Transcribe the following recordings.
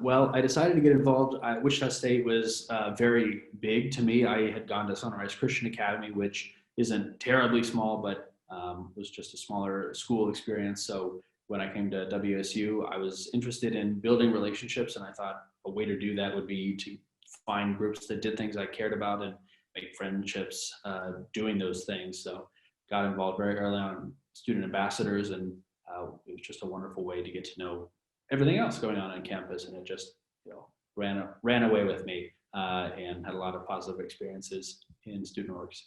Well, I decided to get involved. Wichita State was very big to me. I had gone to Sunrise Christian Academy, which isn't terribly small, but was just a smaller school experience. So when I came to WSU, I was interested in building relationships, and I thought a way to do that would be to find groups that did things I cared about and make friendships doing those things. So got involved very early on student ambassadors, and it was just a wonderful way to get to know everything else going on campus, and it just ran away with me, and had a lot of positive experiences in student orgs.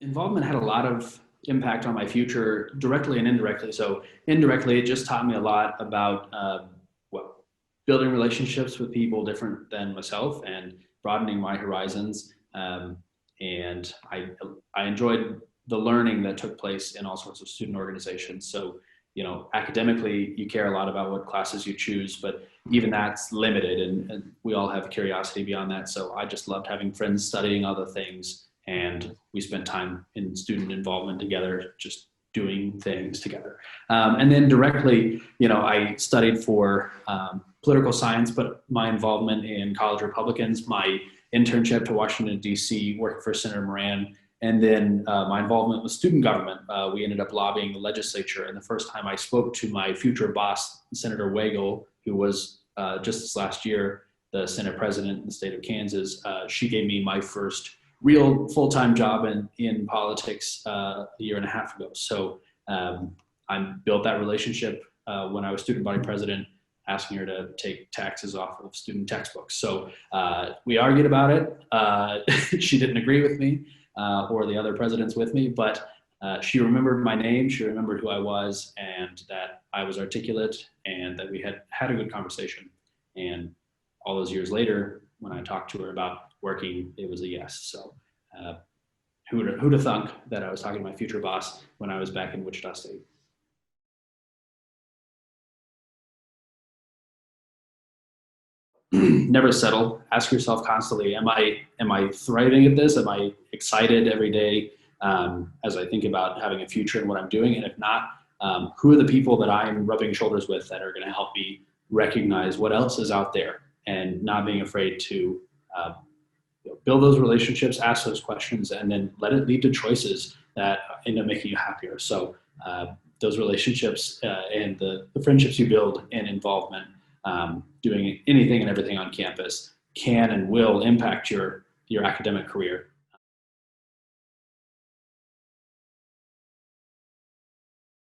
Involvement had a lot of impact on my future, directly and indirectly. So indirectly, it just taught me a lot about well, building relationships with people different than myself and broadening my horizons. And I enjoyed the learning that took place in all sorts of student organizations. So, academically, you care a lot about what classes you choose, but even that's limited, and we all have curiosity beyond that. So I just loved having friends studying other things, and we spent time in student involvement together, just doing things together. And then directly, I studied for political science, but my involvement in college Republicans, my internship to Washington, D.C., working for Senator Moran, and then my involvement with student government. We ended up lobbying the legislature. And the first time I spoke to my future boss, Senator Wagle, who was just this last year the Senate president in the state of Kansas, she gave me my first real full-time job in politics a year and a half ago. So I built that relationship when I was student body president, asking her to take taxes off of student textbooks. So we argued about it. She didn't agree with me or the other presidents with me, but she remembered my name, she remembered who I was, and that I was articulate, and that we had a good conversation. And all those years later, when I talked to her about working, it was a yes. So who'd have thunk that I was talking to my future boss when I was back in Wichita State. Never settle. Ask yourself constantly, am I thriving at this? Am I excited every day as I think about having a future and what I'm doing? And if not, who are the people that I'm rubbing shoulders with that are going to help me recognize what else is out there, and not being afraid to build those relationships, ask those questions, and then let it lead to choices that end up making you happier. So those relationships and the friendships you build and involvement, doing anything and everything on campus, can and will impact your academic career.